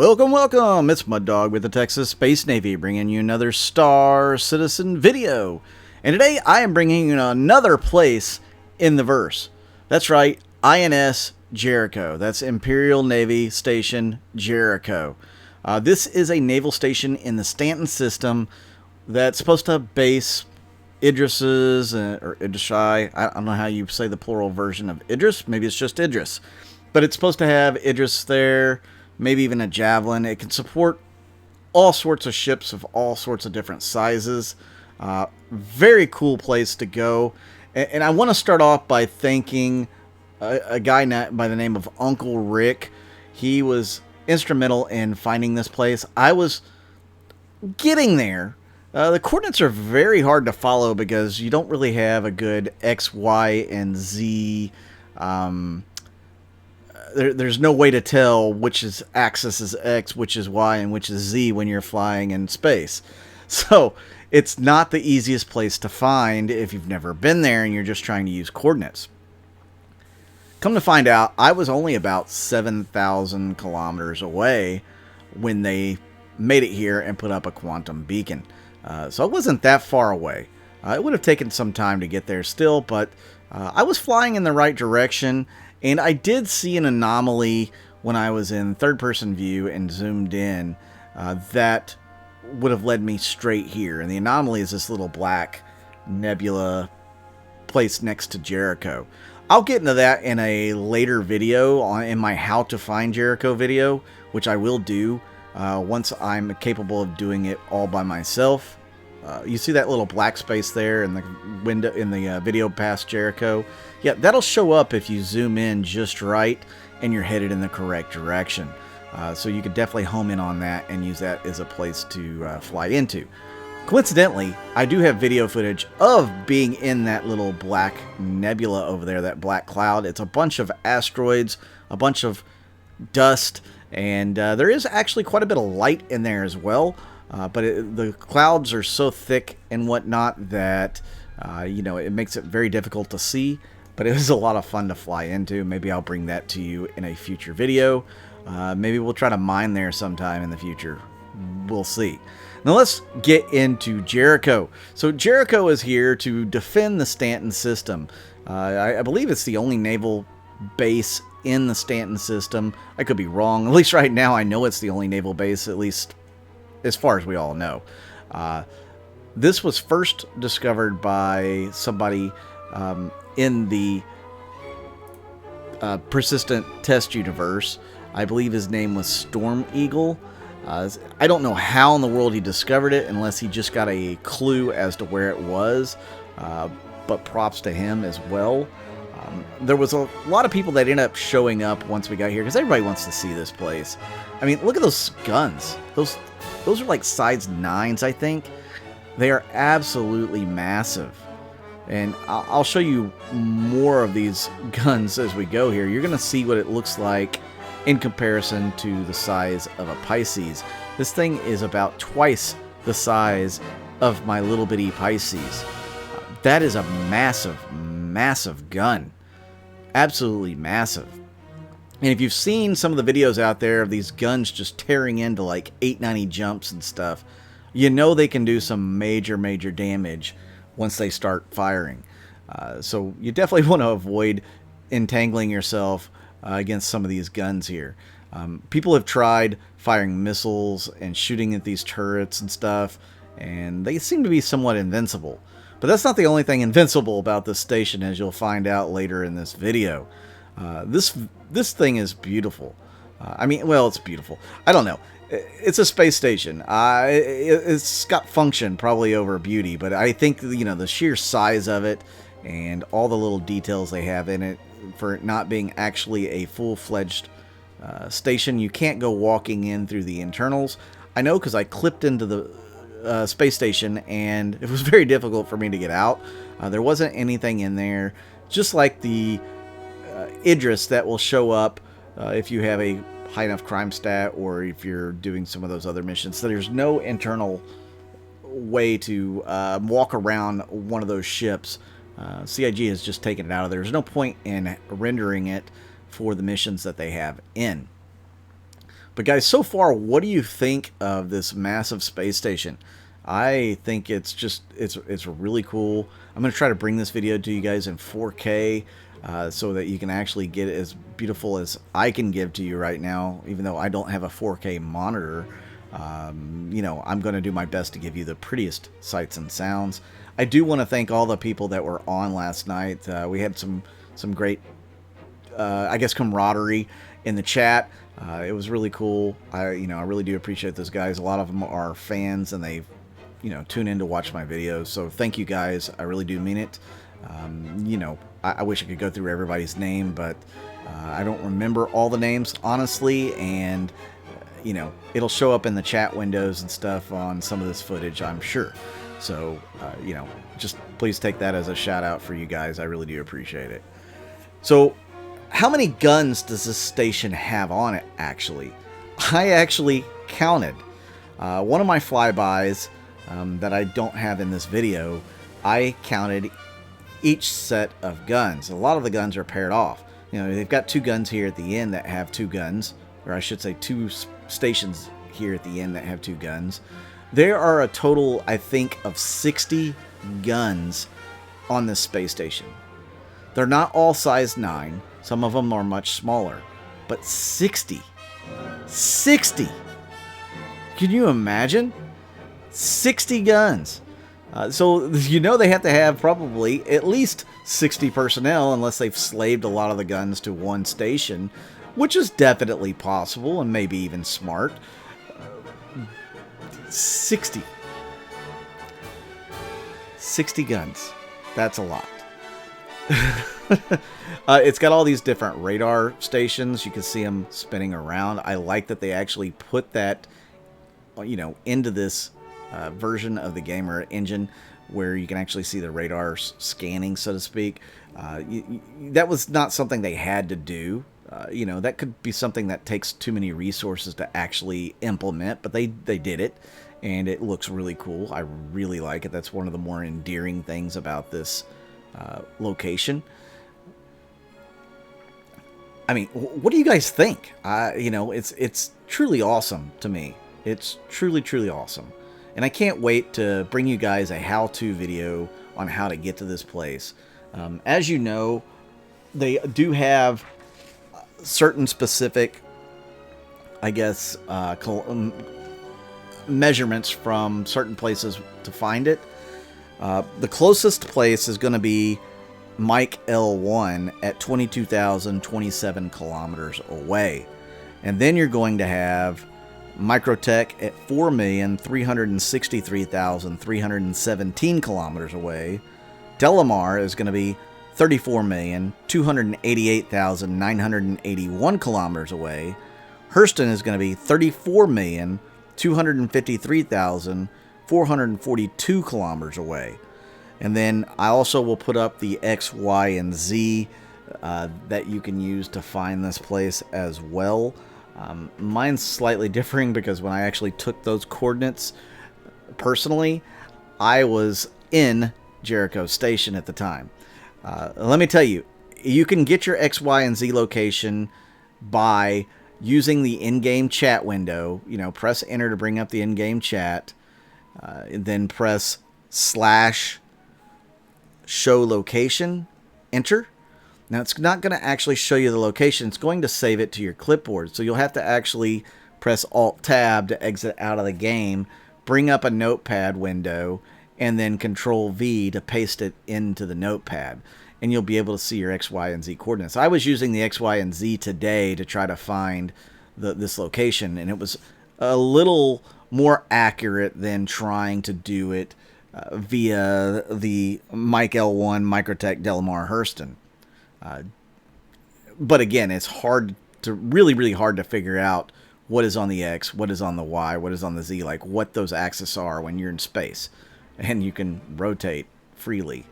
Welcome, welcome! It's Mud Dog with the Texas Space Navy, bringing you another Star Citizen video. And today I am bringing you another place in the verse. That's right, INS Jericho. That's Imperial Navy Station Jericho. This is a naval station in the Stanton system that's supposed to base Idris's, or Idrisi. I don't know how you say the plural version of Idris. Maybe it's just Idris. But it's supposed to have Idris there, maybe even a Javelin. It can support all sorts of ships of all sorts of different sizes. Very cool place to go. And I want to start off by thanking a guy by the name of Uncle Rick. He was instrumental in finding this place. I was getting there. The coordinates are very hard to follow because you don't really have a good X, Y, and Z. There's no way to tell which axis is X, which is Y, and which is Z when you're flying in space. So it's not the easiest place to find if you've never been there and you're just trying to use coordinates. Come to find out, I was only about 7,000 kilometers away when they made it here and put up a quantum beacon. So it wasn't that far away. It would have taken some time to get there still, but I was flying in the right direction. And I did see an anomaly when I was in third-person view and zoomed in that would have led me straight here. And the anomaly is this little black nebula placed next to Jericho. I'll get into that in a later video in my How to Find Jericho video, which I will do once I'm capable of doing it all by myself. You see that little black space there in the window in the video past Jericho? Yeah, that'll show up if you zoom in just right and you're headed in the correct direction. So you could definitely home in on that and use that as a place to fly into. Coincidentally, I do have video footage of being in that little black nebula over there, that black cloud. It's a bunch of asteroids, a bunch of dust, and there is actually quite a bit of light in there as well. But the clouds are so thick and whatnot that, it makes it very difficult to see. But it was a lot of fun to fly into. Maybe I'll bring that to you in a future video. Maybe we'll try to mine there sometime in the future. We'll see. Now let's get into Jericho. So Jericho is here to defend the Stanton system. I believe it's the only naval base in the Stanton system. I could be wrong. At least right now I know it's the only naval base, at least as far as we all know. This was first discovered by somebody in the persistent test universe. I believe his name was Storm Eagle. I don't know how in the world he discovered it unless he just got a clue as to where it was, but props to him as well. There was a lot of people that ended up showing up once we got here because everybody wants to see this place. I mean, look at those guns. Those are like size 9s, I think. They are absolutely massive. And I'll show you more of these guns as we go here. You're going to see what it looks like in comparison to the size of a Pisces. This thing is about twice the size of my little bitty Pisces. That is a massive, massive gun. Absolutely massive. And if you've seen some of the videos out there of these guns just tearing into like 890 jumps and stuff, you know they can do some major, major damage once they start firing. So you definitely want to avoid entangling yourself against some of these guns here. People have tried firing missiles and shooting at these turrets and stuff, and they seem to be somewhat invincible. But that's not the only thing invincible about this station, as you'll find out later in this video. This thing is beautiful. It's beautiful. I don't know. It's a space station. It's got function probably over beauty, but I think, the sheer size of it and all the little details they have in it, for it not being actually a full-fledged station, you can't go walking in through the internals. I know because I clipped into the space station and it was very difficult for me to get out. There wasn't anything in there, just like the Idris that will show up if you have a high enough crime stat or if you're doing some of those other missions. So there's no internal way to walk around one of those ships. CIG has just taken it out of there. There's no point in rendering it for the missions that they have in. But guys, so far, what do you think of this massive space station? I think it's really cool. I'm going to try to bring this video to you guys in 4K so that you can actually get it as beautiful as I can give to you right now, even though I don't have a 4K monitor. You know, I'm going to do my best to give you the prettiest sights and sounds. I do want to thank all the people that were on last night. We had some great, I guess, camaraderie in the chat. It was really cool. I really do appreciate those guys. A lot of them are fans, and they, tune in to watch my videos. So thank you guys. I really do mean it. I wish I could go through everybody's name, but I don't remember all the names, honestly, and it'll show up in the chat windows and stuff on some of this footage, I'm sure. So, just please take that as a shout out for you guys. I really do appreciate it. So, how many guns does this station have on it, actually? I actually counted. One of my flybys that I don't have in this video, I counted each set of guns. A lot of the guns are paired off. They've got two guns here at the end that have two guns, or I should say two stations here at the end that have two guns. There are a total, I think, of 60 guns on this space station. They're not all size 9. Some of them are much smaller. But 60. 60! Can you imagine? 60 guns. So, they have to have probably at least 60 personnel, unless they've slaved a lot of the guns to one station, which is definitely possible and maybe even smart. 60 guns. That's a lot. It's got all these different radar stations. You can see them spinning around. I like that they actually put that, into this version of the game or engine where you can actually see the radar scanning, so to speak. That was not something they had to do. That could be something that takes too many resources to actually implement, but they did it, and it looks really cool. I really like it. That's one of the more endearing things about this location. I mean, what do you guys think? It's truly awesome to me. It's truly, truly awesome. And I can't wait to bring you guys a how-to video on how to get to this place. As you know, they do have certain specific, I guess, measurements from certain places to find it. The closest place is going to be Mike L1 at 22,027 kilometers away. And then you're going to have Microtech at 4,363,317 kilometers away. Delamar is going to be 34,288,981 kilometers away. Hurston is going to be 34,253,442 kilometers away. And then I also will put up the X, Y, and Z that you can use to find this place as well. Mine's slightly differing because when I actually took those coordinates personally, I was in Jericho Station at the time. Let me tell you, you can get your X, Y, and Z location by using the in-game chat window. Press enter to bring up the in-game chat, and then press /show location, enter. Now, it's not going to actually show you the location. It's going to save it to your clipboard. So you'll have to actually press Alt-Tab to exit out of the game, bring up a notepad window, and then Control-V to paste it into the notepad. And you'll be able to see your X, Y, and Z coordinates. I was using the X, Y, and Z today to try to find this location, and it was a little more accurate than trying to do it via the Mike L1 Microtech Delamar Hurston. But again, it's really hard to figure out what is on the X, what is on the Y, what is on the Z, like what those axes are when you're in space, and you can rotate freely.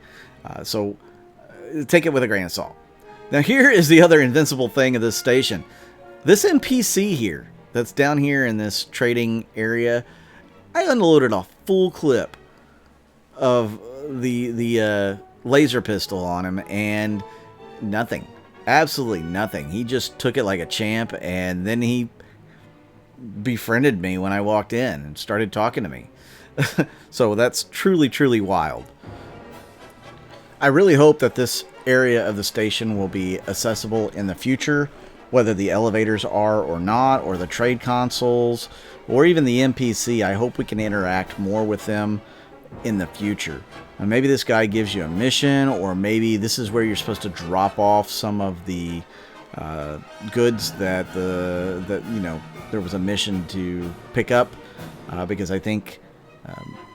So take it with a grain of salt. Now here is the other invincible thing of this station. This NPC here, that's down here in this trading area, I unloaded a full clip of the laser pistol on him, and nothing. Absolutely nothing. He just took it like a champ, and then he befriended me when I walked in and started talking to me. So that's truly, truly wild. I really hope that this area of the station will be accessible in the future, whether the elevators are or not, or the trade consoles, or even the NPC. I hope we can interact more with them in the future. And maybe this guy gives you a mission, or maybe this is where you're supposed to drop off some of the goods that you know, there was a mission to pick up, because I think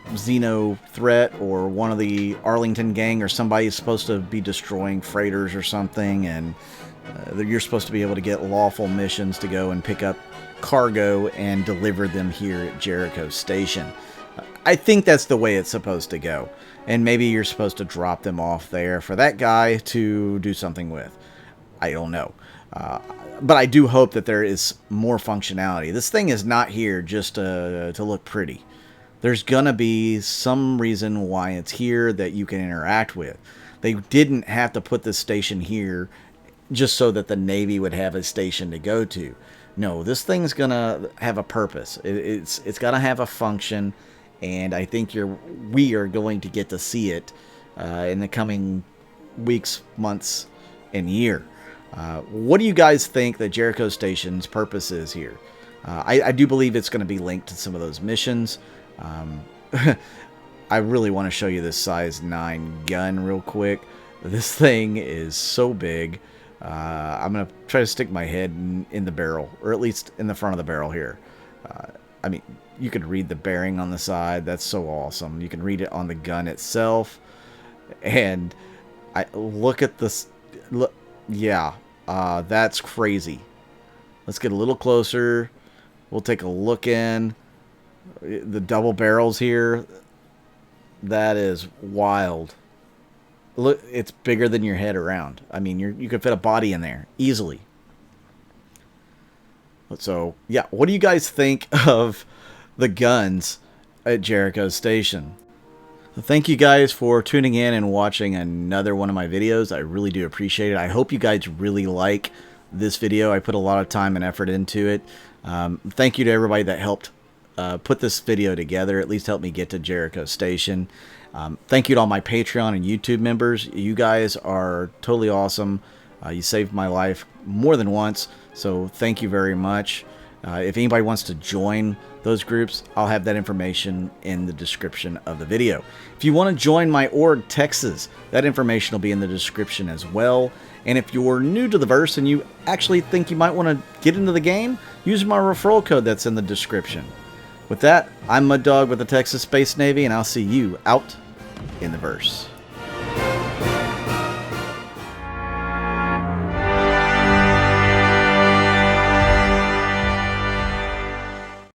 Xeno Threat or one of the Arlington gang or somebody is supposed to be destroying freighters or something, and you're supposed to be able to get lawful missions to go and pick up cargo and deliver them here at Jericho Station. I think that's the way it's supposed to go, and maybe you're supposed to drop them off there for that guy to do something with. I don't know. But I do hope that there is more functionality. This thing is not here just to look pretty. There's going to be some reason why it's here that you can interact with. They didn't have to put this station here just so that the Navy would have a station to go to. No, this thing's going to have a purpose. It's got to have a function, and I think we are going to get to see it in the coming weeks, months, and year. What do you guys think that Jericho Station's purpose is here? I do believe it's going to be linked to some of those missions. I really want to show you this size 9 gun real quick. This thing is so big. I'm going to try to stick my head in the barrel, or at least in the front of the barrel here. I mean, you could read the bearing on the side. That's so awesome. You can read it on the gun itself. And look at this. Look, yeah, that's crazy. Let's get a little closer. We'll take a look in. The double barrels here, that is wild. Look, it's bigger than your head around. I mean, you could fit a body in there easily. So, yeah, what do you guys think of the guns at Jericho Station? Thank you guys for tuning in and watching another one of my videos. I really do appreciate it. I hope you guys really like this video. I put a lot of time and effort into it. Thank you to everybody that helped put this video together, at least help me get to Jericho Station. Thank you to all my Patreon and YouTube members. You guys are totally awesome. You saved my life more than once, so thank you very much. If anybody wants to join those groups, I'll have that information in the description of the video. If you want to join my org, Texas, that information will be in the description as well. And if you're new to the verse and you actually think you might want to get into the game, use my referral code that's in the description. With that, I'm Mud Dog with the Texas Space Navy, and I'll see you out in the verse.